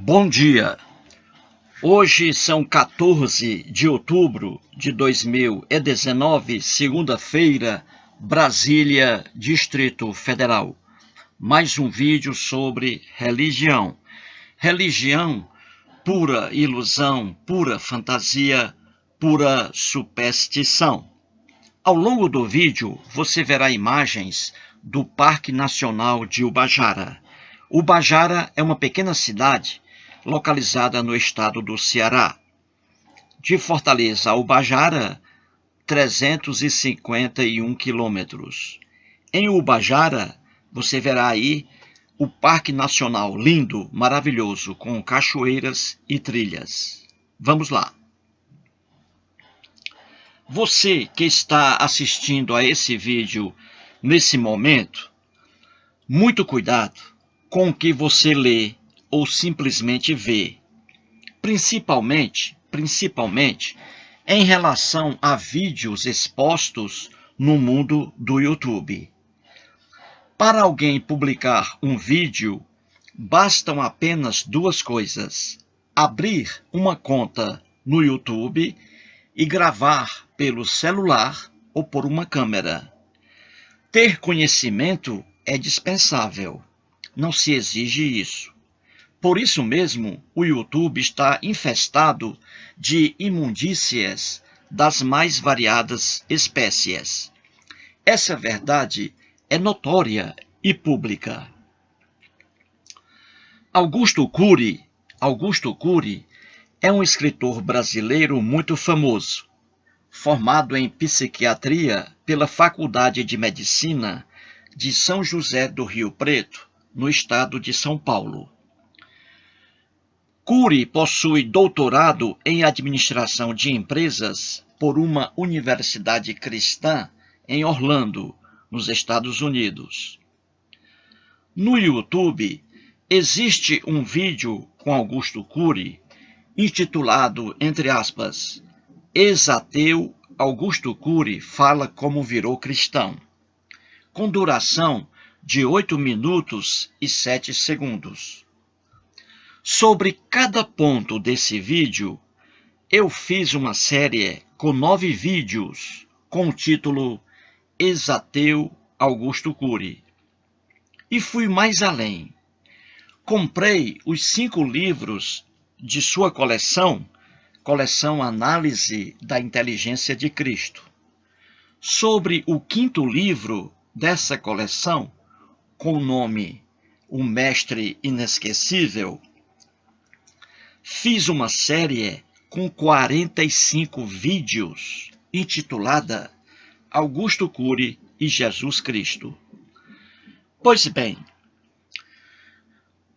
Bom dia! Hoje são 14 de outubro de 2019, segunda-feira, Brasília, Distrito Federal. Mais um vídeo sobre religião. Religião, pura ilusão, pura fantasia, pura superstição. Ao longo do vídeo, você verá imagens do Parque Nacional de Ubajara. Ubajara é uma pequena cidade localizada no estado do Ceará. De Fortaleza a Ubajara, 351 quilômetros. Em Ubajara, você verá aí o Parque Nacional lindo, maravilhoso, com cachoeiras e trilhas. Vamos lá. Você que está assistindo a esse vídeo nesse momento, muito cuidado com o que você lê ou simplesmente vê, principalmente em relação a vídeos expostos no mundo do YouTube. Para alguém publicar um vídeo, bastam apenas duas coisas: abrir uma conta no YouTube e gravar pelo celular ou por uma câmera. Ter conhecimento é dispensável. Não se exige isso. Por isso mesmo, o YouTube está infestado de imundícias das mais variadas espécies. Essa verdade é notória e pública. Augusto Cury é um escritor brasileiro muito famoso, formado em psiquiatria pela Faculdade de Medicina de São José do Rio Preto, no estado de São Paulo. Cury possui doutorado em administração de empresas por uma universidade cristã em Orlando, nos Estados Unidos. No YouTube, existe um vídeo com Augusto Cury intitulado, entre aspas, Ex-ateu Augusto Cury fala como virou cristão, com duração de 8 minutos e 7 segundos. Sobre cada ponto desse vídeo, eu fiz uma série com 9 vídeos com o título Ex-ateu Augusto Cury. E fui mais além. Comprei os 5 livros de sua coleção Análise da Inteligência de Cristo. Sobre o 5º livro dessa coleção, com o nome O Mestre Inesquecível, fiz uma série com 45 vídeos intitulada Augusto Cury e Jesus Cristo. Pois bem,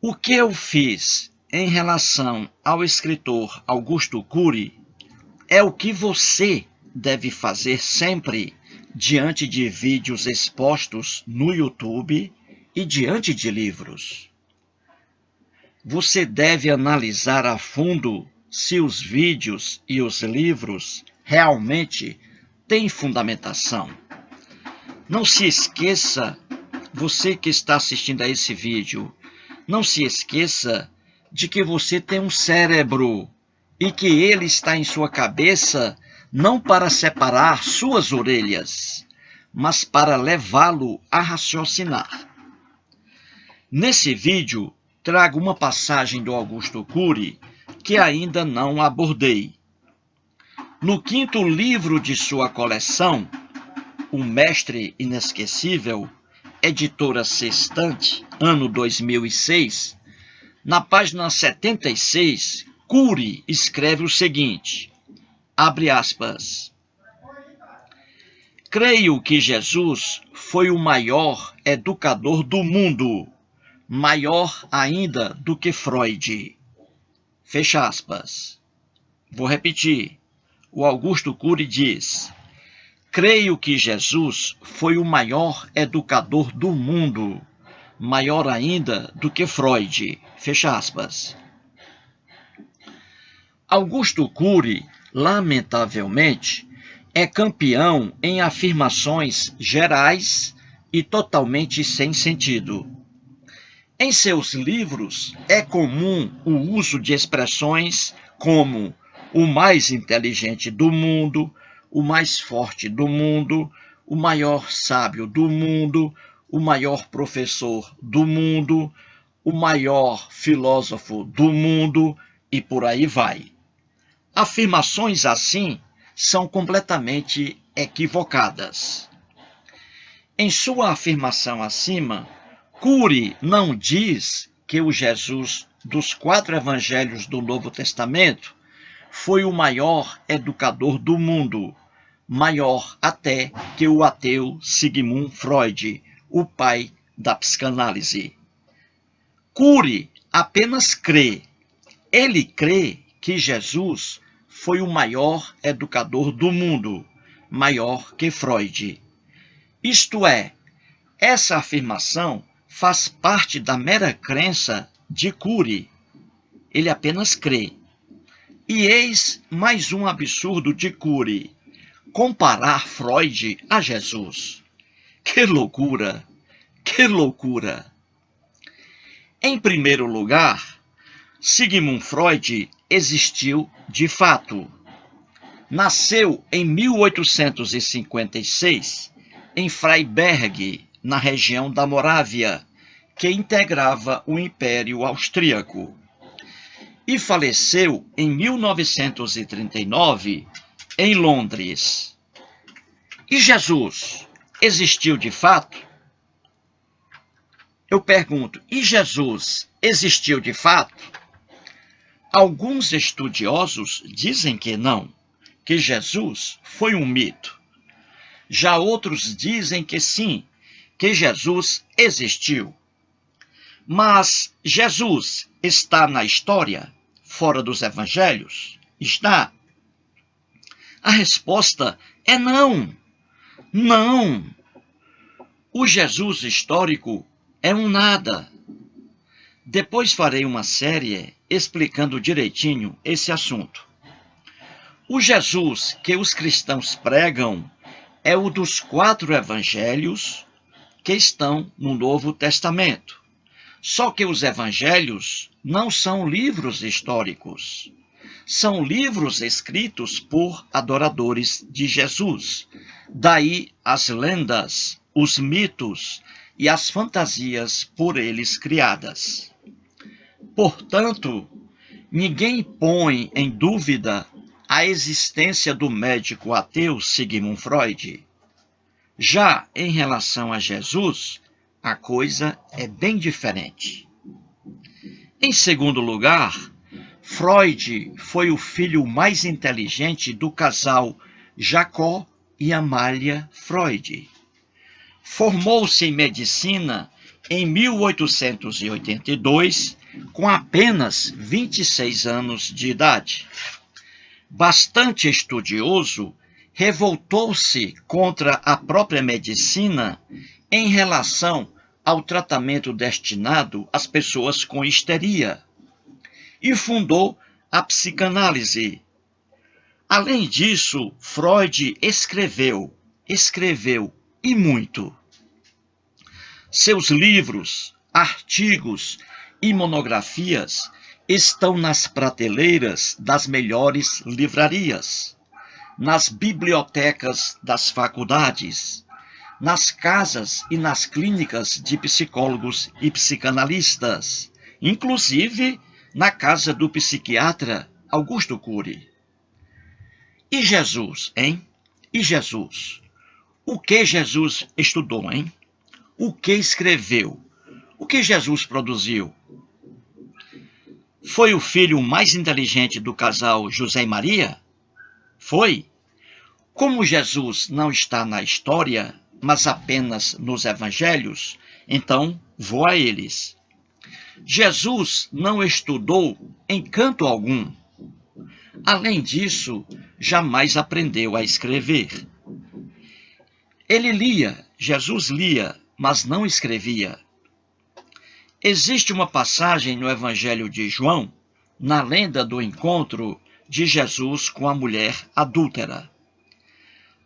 o que eu fiz em relação ao escritor Augusto Cury é o que você deve fazer sempre diante de vídeos expostos no YouTube e diante de livros. Você deve analisar a fundo se os vídeos e os livros realmente têm fundamentação. Não se esqueça, você que está assistindo a esse vídeo, não se esqueça de que você tem um cérebro e que ele está em sua cabeça não para separar suas orelhas, mas para levá-lo a raciocinar. Nesse vídeo, trago uma passagem do Augusto Cury que ainda não abordei. No 5º livro de sua coleção, O Mestre Inesquecível, editora Sextante, ano 2006, na página 76, Cury escreve o seguinte, abre aspas, creio que Jesus foi o maior educador do mundo, maior ainda do que Freud. Fecha aspas. Vou repetir. O Augusto Cury diz, creio que Jesus foi o maior educador do mundo, maior ainda do que Freud. Fecha aspas. Augusto Cury, lamentavelmente, é campeão em afirmações gerais e totalmente sem sentido. Em seus livros é comum o uso de expressões como o mais inteligente do mundo, o mais forte do mundo, o maior sábio do mundo, o maior professor do mundo, o maior filósofo do mundo e por aí vai. Afirmações assim são completamente equivocadas. Em sua afirmação acima, Cury não diz que o Jesus dos 4 evangelhos do Novo Testamento foi o maior educador do mundo, maior até que o ateu Sigmund Freud, o pai da psicanálise. Cury apenas crê. Ele crê que Jesus foi o maior educador do mundo, maior que Freud. Isto é, essa afirmação faz parte da mera crença de Cury. Ele apenas crê. E eis mais um absurdo de Cury: comparar Freud a Jesus. Que loucura! Que loucura! Em primeiro lugar, Sigmund Freud existiu de fato. Nasceu em 1856 em Freiberg, na região da Morávia, que integrava o Império Austríaco. E faleceu em 1939 em Londres. E Jesus existiu de fato? Eu pergunto, e Jesus existiu de fato? Alguns estudiosos dizem que não, que Jesus foi um mito. Já outros dizem que sim, que Jesus existiu. Mas Jesus está na história, fora dos evangelhos? Está? A resposta é não. Não. O Jesus histórico é um nada. Depois farei uma série explicando direitinho esse assunto. O Jesus que os cristãos pregam é o dos 4 evangelhos que estão no Novo Testamento. Só que os evangelhos não são livros históricos. São livros escritos por adoradores de Jesus. Daí as lendas, os mitos e as fantasias por eles criadas. Portanto, ninguém põe em dúvida a existência do médico ateu Sigmund Freud. Já em relação a Jesus, a coisa é bem diferente. Em segundo lugar, Freud foi o filho mais inteligente do casal Jacob e Amália Freud. Formou-se em medicina em 1882, com apenas 26 anos de idade. Bastante estudioso, revoltou-se contra a própria medicina em relação ao tratamento destinado às pessoas com histeria e fundou a psicanálise. Além disso, Freud escreveu e muito. Seus livros, artigos e monografias estão nas prateleiras das melhores livrarias, nas bibliotecas das faculdades, nas casas e nas clínicas de psicólogos e psicanalistas, inclusive na casa do psiquiatra Augusto Cury. E Jesus, hein? E Jesus? O que Jesus estudou, hein? O que escreveu? O que Jesus produziu? Foi o filho mais inteligente do casal José e Maria? Foi? Como Jesus não está na história, mas apenas nos evangelhos, então vou a eles. Jesus não estudou em canto algum. Além disso, jamais aprendeu a escrever. Ele lia, Jesus lia, mas não escrevia. Existe uma passagem no Evangelho de João, na lenda do encontro de Jesus com a mulher adúltera.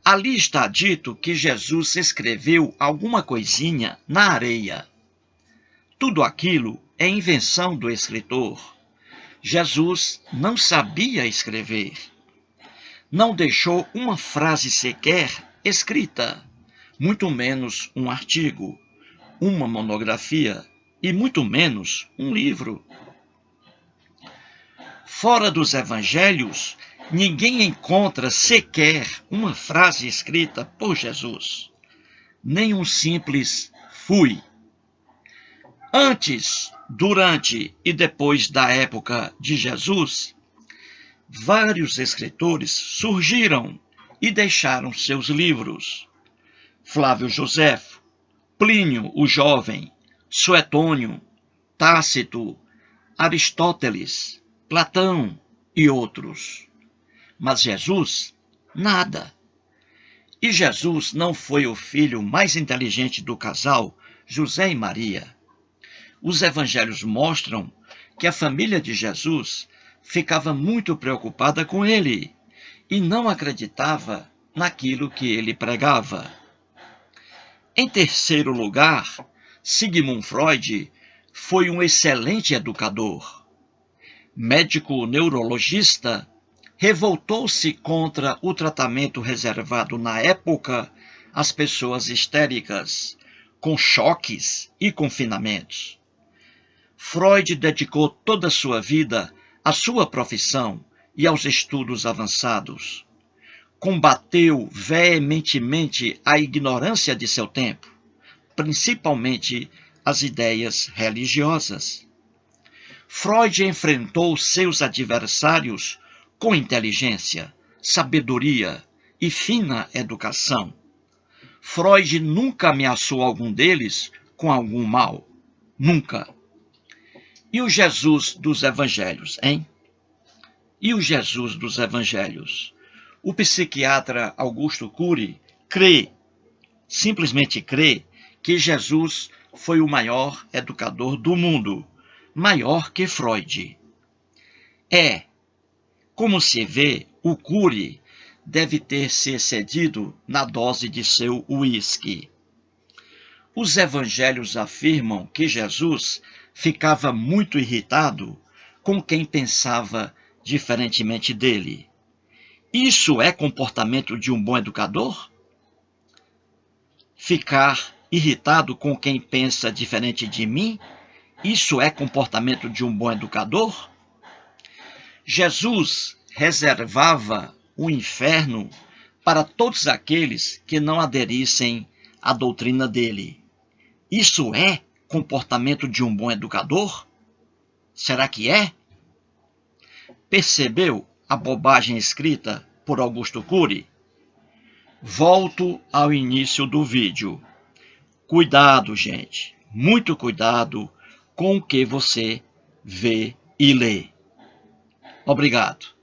Ali está dito que Jesus escreveu alguma coisinha na areia. Tudo aquilo é invenção do escritor. Jesus não sabia escrever. Não deixou uma frase sequer escrita, muito menos um artigo, uma monografia e muito menos um livro. Fora dos evangelhos, ninguém encontra sequer uma frase escrita por Jesus, nem um simples fui. Antes, durante e depois da época de Jesus, vários escritores surgiram e deixaram seus livros. Flávio Joséfo, Plínio o Jovem, Suetônio, Tácito, Aristóteles, Platão e outros. Mas Jesus, nada. E Jesus não foi o filho mais inteligente do casal, José e Maria. Os evangelhos mostram que a família de Jesus ficava muito preocupada com ele e não acreditava naquilo que ele pregava. Em terceiro lugar, Sigmund Freud foi um excelente educador. Médico neurologista, revoltou-se contra o tratamento reservado na época às pessoas histéricas, com choques e confinamentos. Freud dedicou toda a sua vida à sua profissão e aos estudos avançados. Combateu veementemente a ignorância de seu tempo, principalmente as ideias religiosas. Freud enfrentou seus adversários com inteligência, sabedoria e fina educação. Freud nunca ameaçou algum deles com algum mal. Nunca. E o Jesus dos evangelhos, hein? E o Jesus dos evangelhos? O psiquiatra Augusto Cury simplesmente crê, que Jesus foi o maior educador do mundo, maior que Freud. Como se vê, o Cury deve ter se excedido na dose de seu uísque. Os evangelhos afirmam que Jesus ficava muito irritado com quem pensava diferentemente dele. Isso é comportamento de um bom educador? Ficar irritado com quem pensa diferente de mim? Isso é comportamento de um bom educador? Jesus reservava o inferno para todos aqueles que não aderissem à doutrina dele. Isso é comportamento de um bom educador? Será que é? Percebeu a bobagem escrita por Augusto Cury? Volto ao início do vídeo. Cuidado, gente. Muito cuidado com o que você vê e lê. Obrigado.